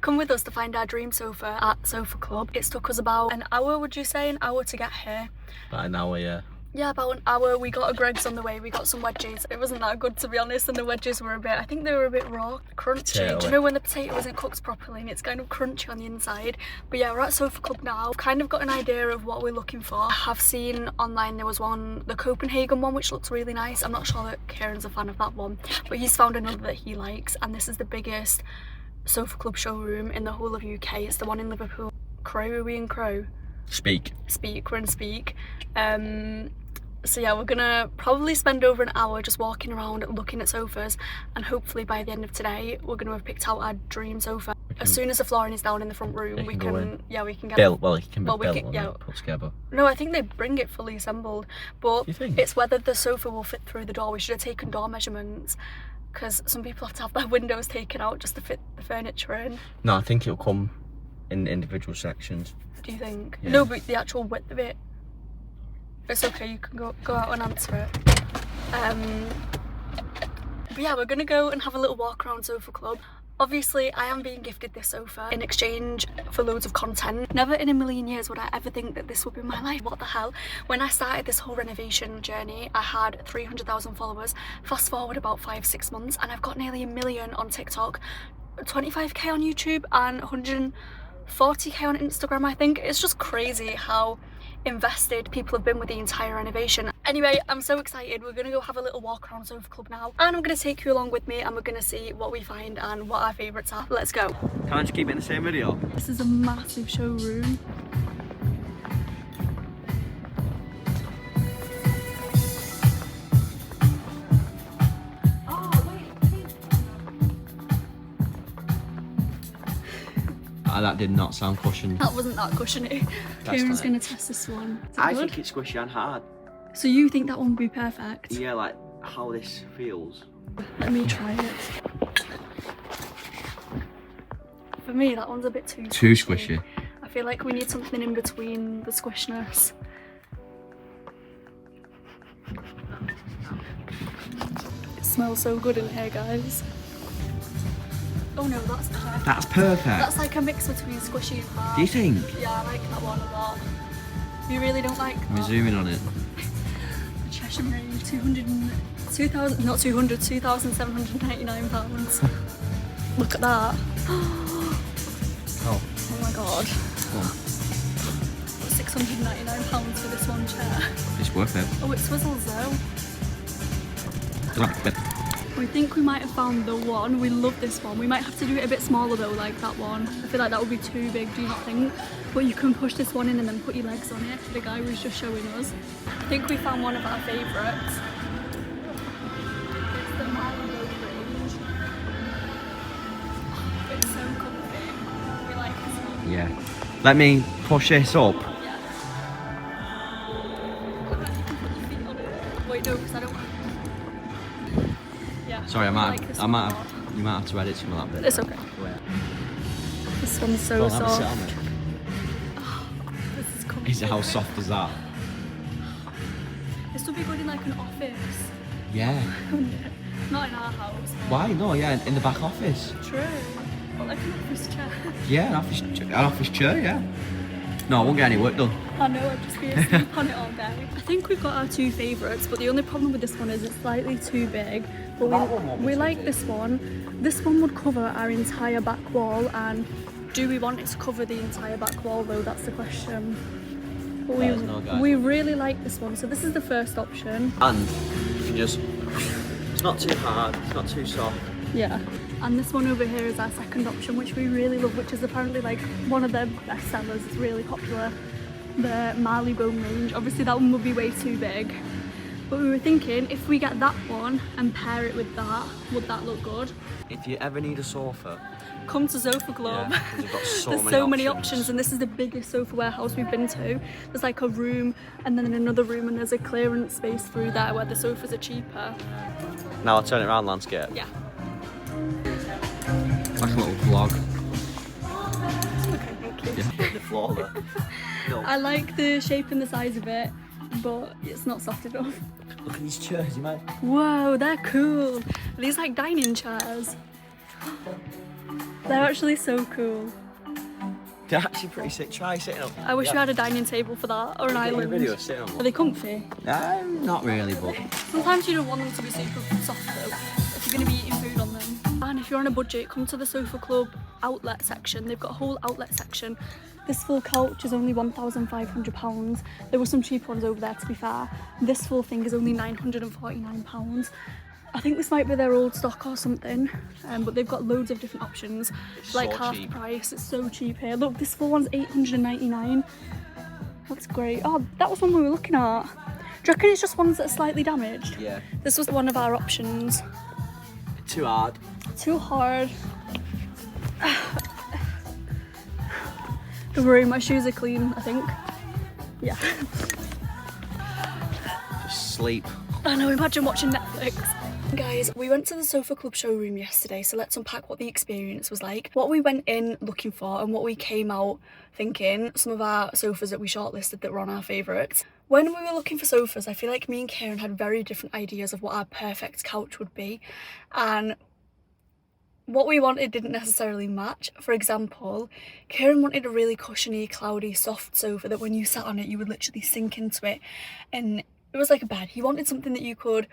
Come with us to find our dream sofa at SofaClub. It's took us about an hour, would you say? An hour to get here. About an hour, yeah. Yeah, about an hour. We got a Greggs on the way, we got some wedges. It wasn't that good, to be honest, and the wedges were I think they were a bit raw, crunchy. Do you know when the potato isn't cooked properly and it's kind of crunchy on the inside? But yeah, we're at SofaClub now. I've kind of got an idea of what we're looking for. I have seen online there was one, the Copenhagen one, which looks really nice. I'm not sure that Kieran's a fan of that one, but he's found another that he likes, and this is the biggest SofaClub showroom in the whole of UK. It's the one in Liverpool. Are we in Crow? Speak, we're in Speak. So yeah, we're gonna probably spend over an hour just walking around looking at sofas, and hopefully by the end of today we're gonna have picked out our dream sofa. As soon as the flooring is down in the front room, we can get built. Well, it can be built, put together. No, I think they bring it fully assembled, but it's whether the sofa will fit through the door. We should have taken door measurements, because some people have to have their windows taken out just to fit the furniture in. No, I think it'll come in individual sections. Do you think? Yeah. No, but the actual width of it. It's okay, you can go out and answer it. But yeah, we're gonna go and have a little walk around SofaClub. Obviously, I am being gifted this sofa in exchange for loads of content. Never in a million years would I ever think that this would be my life. What the hell? When I started this whole renovation journey, I had 300,000 followers. Fast forward about 5-6 months, and I've got nearly 1 million on TikTok, 25k on YouTube, and 140k on Instagram, I think. It's just crazy how invested people have been with the entire renovation. Anyway, I'm so excited. We're gonna go have a little walk around SofaClub now, and I'm gonna take you along with me, and we're gonna see what we find and what our favourites are. Let's go. Can I just keep it in the same video? This is a massive showroom. That did not sound cushioned. That wasn't that cushiony. Kieran's going to test this one. I think it's squishy and hard. So you think that one would be perfect? Yeah, like how this feels. Let me try it. For me, that one's a bit too squishy. I feel like we need something in between the squishiness. It smells so good in here, guys. Oh no, that's perfect. That's perfect. That's like a mix between squishy and hard. Do you think? Yeah, I like that one a lot. You really don't like that? Let me zoom in on it. The Cheshire range, 2,799 pounds. Look at that. Oh my god. Come on. 699 pounds for this one chair. It's worth it. Oh, it swizzles though. We think we might have found the one. We love this one. We might have to do it a bit smaller though, like that one. I feel like that would be too big, do you not think? But you can push this one in and then put your legs on it. The guy was just showing us. I think we found one of our favourites. It's the Marlowe range. Oh, it's so comfy. We like this one. Yeah. Let me push this up. Yeah. You can put your feet on it. Wait, no, because I don't want. Yeah. Sorry, you might have to edit some of that bit. It's okay. This one's so soft. Oh, this is comfy. How soft is that? This would be good in like an office. Yeah. Not in our house. Why? No, yeah, in the back office. True. But like an office chair. Yeah, an office chair, yeah. No, I won't get any work done. I know, I'd just be asleep on it all day. I think we've got our two favourites, but the only problem with this one is it's slightly too big. But we like this one. This one would cover our entire back wall, and do we want it to cover the entire back wall though? That's the question. But we really like this one, so this is the first option. And you can just, it's not too hard, it's not too soft. Yeah. And this one over here is our second option, which we really love, which is apparently like one of their best sellers. It's really popular. The Marlowe range. Obviously that one would be way too big. But we were thinking, if we get that one and pair it with that, would that look good? If you ever need a sofa, come to SofaClub. Yeah, we've got There's so many options, and this is the biggest sofa warehouse we've been to. There's like a room, and then in another room, and there's a clearance space through there where the sofas are cheaper. Now I'll turn it around landscape. Yeah. Like a little vlog. Okay, thank you. Yeah. The floor there. No. I like the shape and the size of it, but it's not soft enough. Look at these chairs, you might. Whoa, they're cool. Are these like dining chairs? They're actually so cool. They're actually pretty sick. Try sitting up. I wish we had a dining table for that, or an island. Video, sit on Are one. they comfy? Not really, but... Sometimes you don't want them to be super soft though, if you're going to be eating food on them. And if you're on a budget, come to the SofaClub outlet section. They've got a whole outlet section. This full couch is only £1,500. There were some cheap ones over there, to be fair. This full thing is only £949. I think this might be their old stock or something, but they've got loads of different options. It's like so half cheap. price, it's so cheap here. Look, this full one's £899. That's great. Oh, that was one we were looking at. Do you reckon it's just ones that are slightly damaged? Yeah. This was one of our options. Too hard. Too hard. Don't worry, my shoes are clean, I think. Yeah. Just sleep. I know, imagine watching Netflix. Guys, we went to the SofaClub showroom yesterday, so let's unpack what the experience was like, what we went in looking for and what we came out thinking, some of our sofas that we shortlisted that were on our favourites. When we were looking for sofas, I feel like me and Karen had very different ideas of what our perfect couch would be, and what we wanted didn't necessarily match. For example, Kieran wanted a really cushiony, cloudy, soft sofa that when you sat on it you would literally sink into it, and it was like a bed. He wanted something that you could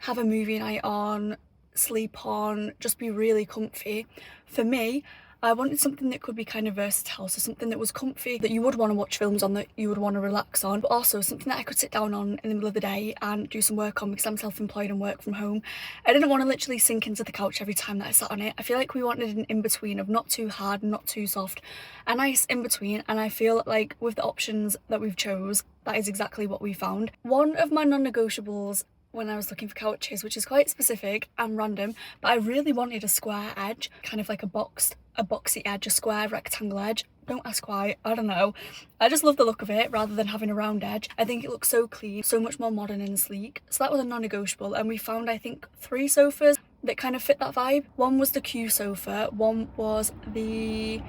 have a movie night on, sleep on, just be really comfy. For me, I wanted something that could be kind of versatile, so something that was comfy, that you would want to watch films on, that you would want to relax on, but also something that I could sit down on in the middle of the day and do some work on, because I'm self-employed and work from home. I didn't want to literally sink into the couch every time that I sat on it. I feel like we wanted an in-between of not too hard, not too soft, a nice in-between, and I feel like with the options that we've chose, that is exactly what we found. One of my non-negotiables when I was looking for couches, which is quite specific and random, but I really wanted a square edge, kind of like a boxy edge, a square rectangle edge. Don't ask why, I don't know. I just love the look of it rather than having a round edge. I think it looks so clean, so much more modern and sleek. So that was a non-negotiable, and we found, I think, 3 sofas that kind of fit that vibe. One was the KEW sofa, one was the...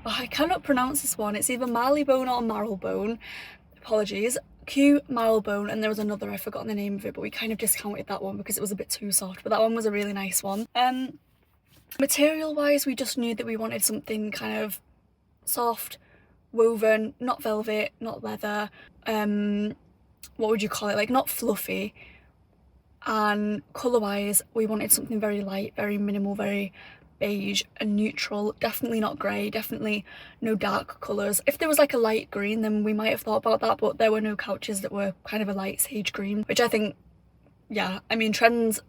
oh, I cannot pronounce this one. It's either Marleybone or Marylebone. Apologies. KEW Marylebone, and there was another, I've forgotten the name of it, but we kind of discounted that one because it was a bit too soft, but that one was a really nice one. Material wise, we just knew that we wanted something kind of soft, woven, not velvet, not leather, what would you call it, like not fluffy. And colour wise, we wanted something very light, very minimal, very beige and neutral, definitely not grey, definitely no dark colours. If there was like a light green, then we might have thought about that, but there were no couches that were kind of a light sage green, which I think, yeah, I mean, trends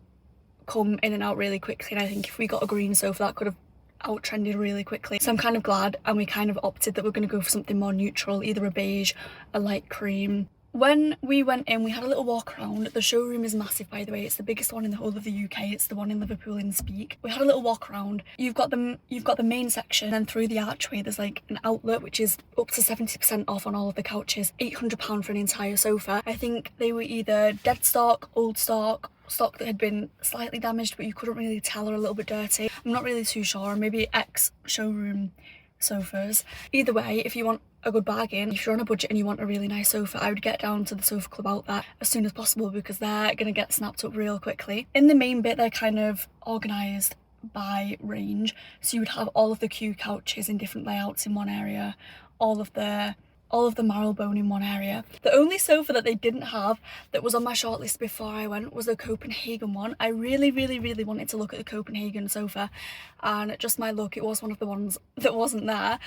come in and out really quickly, and I think if we got a green sofa, that could have out-trended really quickly. So I'm kind of glad, and we kind of opted that we're going to go for something more neutral, either a beige, a light cream. When we went in, we had a little walk around. The showroom is massive, by the way. It's the biggest one in the whole of the UK. It's the one in Liverpool in Speak. We had a little walk around. You've got the main section, and through the archway there's like an outlet which is up to 70% off on all of the couches. £800 for an entire sofa. I think they were either dead stock, old stock that had been slightly damaged, but you couldn't really tell, or a little bit dirty. I'm not really too sure. Maybe ex-showroom sofas. Either way, if you want a good bargain, if you're on a budget and you want a really nice sofa, I would get down to the SofaClub outlet as soon as possible, because they're going to get snapped up real quickly. In the main bit, they're kind of organised by range, so you would have all of the KEW couches in different layouts in one area, all of the Marylebone in one area. The only sofa that they didn't have that was on my shortlist before I went was the Copenhagen one. I really wanted to look at the Copenhagen sofa, and just my luck, it was one of the ones that wasn't there.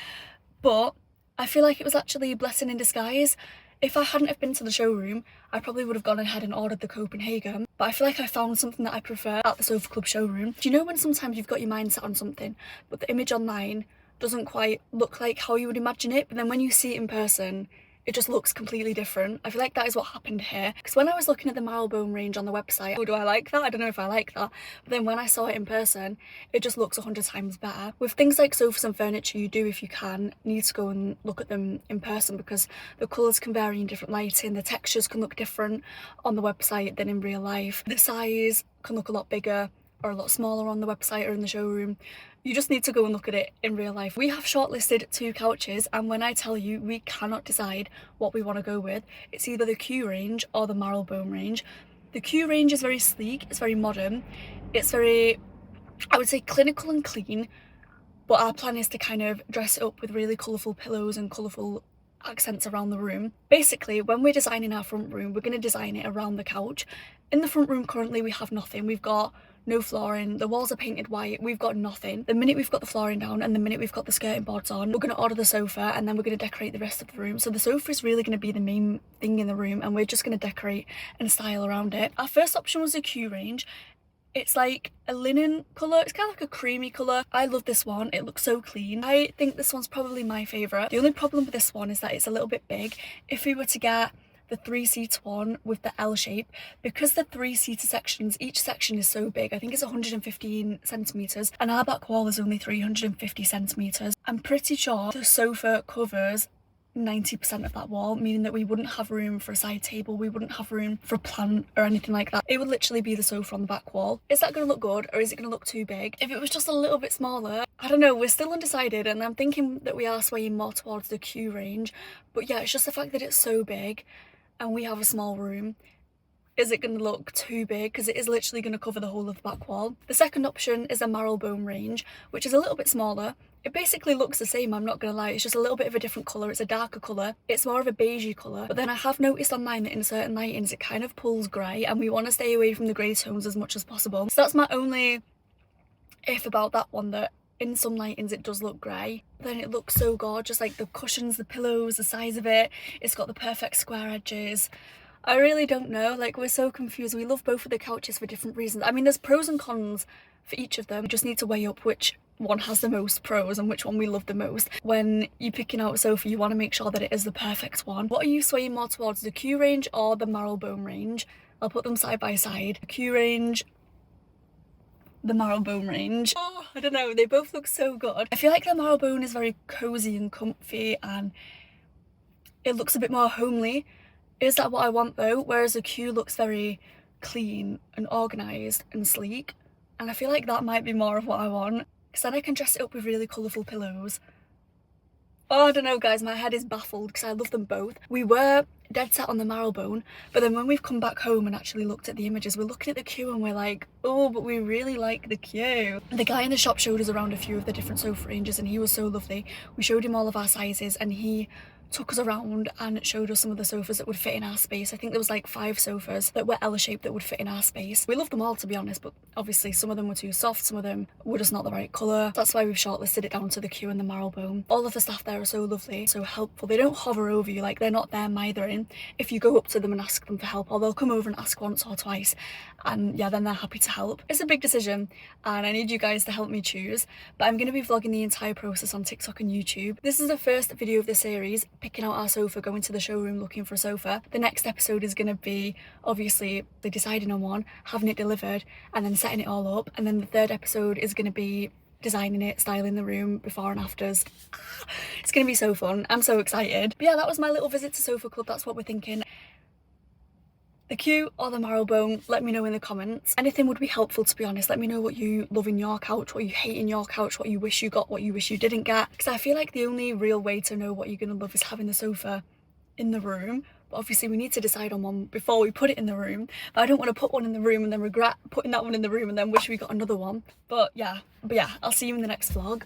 But I feel like it was actually a blessing in disguise. If I hadn't have been to the showroom, I probably would have gone ahead and ordered the Copenhagen, but I feel like I found something that I prefer at the SofaClub showroom. Do you know when sometimes you've got your mind set on something, but the image online doesn't quite look like how you would imagine it, but then when you see it in person, it just looks completely different? I feel like that is what happened here, because when I was looking at the Marylebone range on the website, oh, do I like that? I don't know if I like that. But then when I saw it in person, it just looks 100 times better. With things like sofas and furniture, you do, if you can, need to go and look at them in person, because the colours can vary in different lighting, the textures can look different on the website than in real life. The size can look a lot bigger or a lot smaller on the website or in the showroom. You just need to go and look at it in real life. We have shortlisted 2 couches, and when I tell you we cannot decide what we want to go with, it's either the KEW range or the Marylebone range. The KEW range is very sleek, it's very modern, it's very, I would say, clinical and clean, but our plan is to kind of dress it up with really colourful pillows and colourful accents around the room. Basically, when we're designing our front room, we're going to design it around the couch. In the front room currently we have nothing. We've got no flooring, the walls are painted white, we've got nothing. The minute we've got the flooring down and the minute we've got the skirting boards on, we're going to order the sofa and then we're going to decorate the rest of the room. So the sofa is really going to be the main thing in the room and we're just going to decorate and style around it. Our first option was the KEW range. It's like a linen colour, it's kind of like a creamy colour. I love this one, it looks so clean. I think this one's probably my favourite. The only problem with this one is that it's a little bit big. If we were to get the 3-seater one with the L shape, because the 3-seater sections, each section is so big, I think it's 115 centimetres and our back wall is only 350 centimetres. I'm pretty sure the sofa covers 90% of that wall, meaning that we wouldn't have room for a side table, we wouldn't have room for a plant or anything like that. It would literally be the sofa on the back wall. Is that going to look good or is it going to look too big? If it was just a little bit smaller, I don't know, we're still undecided and I'm thinking that we are swaying more towards the KEW range. But yeah, it's just the fact that it's so big and we have a small room. Is it going to look too big? Because it is literally going to cover the whole of the back wall. The second option is a marrowbone range, which is a little bit smaller. It basically looks the same, I'm not going to lie, it's just a little bit of a different colour, it's a darker colour, it's more of a beigey colour. But then I have noticed online that in certain lightings it kind of pulls grey and we want to stay away from the grey tones as much as possible. So that's my only if about that one, that in some lightings it does look grey. Then it looks so gorgeous, like the cushions, the pillows, the size of it, it's got the perfect square edges. I really don't know, like we're so confused. We love both of the couches for different reasons. I mean, there's pros and cons for each of them. We just need to weigh up which one has the most pros and which one we love the most. When you're picking out a sofa, you want to make sure that it is the perfect one. What are you swaying more towards, the KEW range or the marrowbone range? I'll put them side by side. The KEW range, the marrowbone range. Oh, I don't know, they both look so good. I feel like the marrowbone is very cozy and comfy and it looks a bit more homely. Is that what I want though? Whereas the KEW looks very clean and organised and sleek. And I feel like that might be more of what I want. Because then I can dress it up with really colourful pillows. Oh, I don't know guys, my head is baffled because I love them both. We were dead set on the marrowbone, but then when we've come back home and actually looked at the images, we're looking at the KEW and we're like, oh, but we really like the KEW. The guy in the shop showed us around a few of the different sofa ranges and he was so lovely. We showed him all of our sizes and he took us around and showed us some of the sofas that would fit in our space. I think there was like 5 sofas that were L-shaped that would fit in our space. We loved them all, to be honest, but obviously some of them were too soft, some of them were just not the right colour. That's why we've shortlisted it down to the KEW and the marrowbone. All of the staff there are so lovely, so helpful. They don't hover over you, like they're not there mithering if you go up to them and ask them for help, or they'll come over and ask once or twice and yeah, then they're happy to help. It's a big decision and I need you guys to help me choose, but I'm going to be vlogging the entire process on TikTok and YouTube. This is the first video of the series, picking out our sofa, going to the showroom looking for a sofa. The next episode is going to be obviously deciding on one, having it delivered and then setting it all up, and then the third episode is going to be designing it, styling the room, before and afters. It's going to be so fun, I'm so excited. But yeah, that was my little visit to SofaClub. That's what we're thinking. The KEW or the marrowbone, let me know in the comments. Anything would be helpful, to be honest. Let me know what you love in your couch, what you hate in your couch, what you wish you got, what you wish you didn't get. Because I feel like the only real way to know what you're going to love is having the sofa in the room. But obviously we need to decide on one before we put it in the room. But I don't want to put one in the room and then regret putting that one in the room and then wish we got another one. But yeah, I'll see you in the next vlog.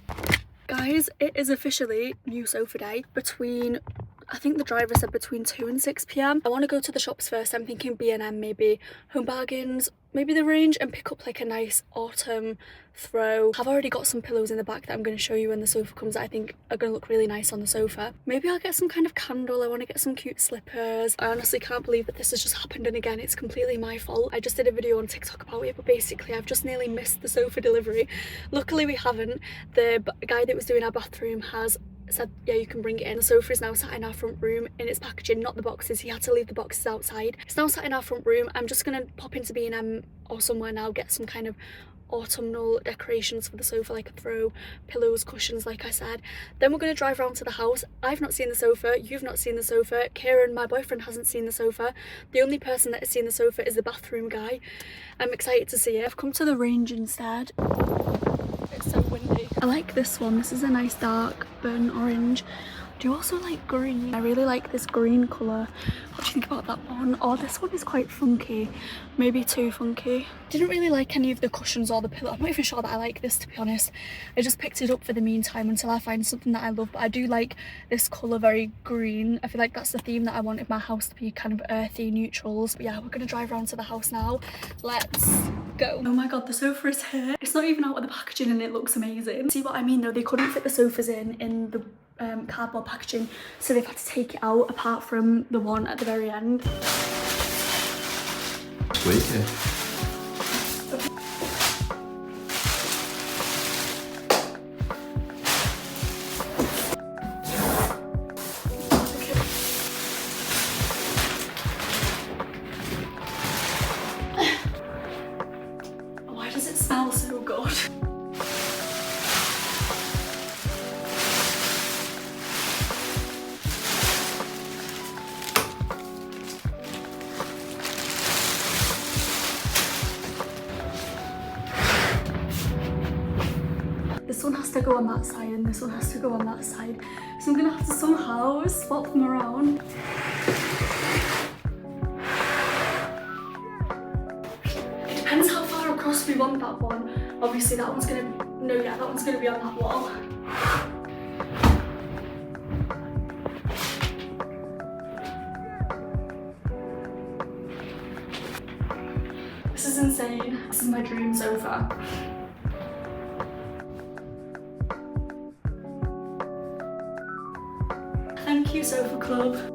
Guys, it is officially new sofa day. Between, I think the driver said between 2 and 6 p.m. I want to go to the shops first. I'm thinking B&M, maybe Home Bargains, maybe the Range, and pick up like a nice autumn throw. I've already got some pillows in the back that I'm going to show you when the sofa comes that I think are going to look really nice on the sofa. Maybe I'll get some kind of candle. I want to get some cute slippers. I honestly can't believe that this has just happened, and again, it's completely my fault. I just did a video on TikTok about it, but basically I've just nearly missed the sofa delivery. Luckily we haven't. The guy that was doing our bathroom has said, yeah, you can bring it in. The sofa is now sat in our front room in its packaging, not the boxes. He had to leave the boxes outside. It's now sat in our front room. I'm just gonna pop into B&M or somewhere now, get some kind of autumnal decorations for the sofa, like a throw, pillows, cushions, like I said. Then we're going to drive around to the house. I've not seen the sofa, you've not seen the sofa, Kieran, my boyfriend, hasn't seen the sofa. The only person that has seen the sofa is the bathroom guy. I'm excited to see it. I've come to the Range instead. It's so windy. I like this one. This is a nice dark burnt orange. Do you also like green? I really like this green colour. What do you think about that one? Oh, this one is quite funky. Maybe too funky. Didn't really like any of the cushions or the pillow. I'm not even sure that I like this, to be honest. I just picked it up for the meantime until I find something that I love. But I do like this colour, very green. I feel like that's the theme that I wanted my house to be, kind of earthy neutrals. But yeah, we're going to drive around to the house now. Let's go. Oh my god, the sofa is here. It's not even out of the packaging and it looks amazing. See what I mean though? They couldn't fit the sofas in the cardboard packaging, so they've had to take it out apart from the one at the very end. Sweet, yeah. Why does it smell so good? This one has to go on that side and this one has to go on that side. So I'm gonna have to somehow swap them around. It depends how far across we want that one. Obviously that one's gonna, no, yeah, that one's gonna be on that wall. This is insane. This is my dream sofa. Thank you, Sofa Club.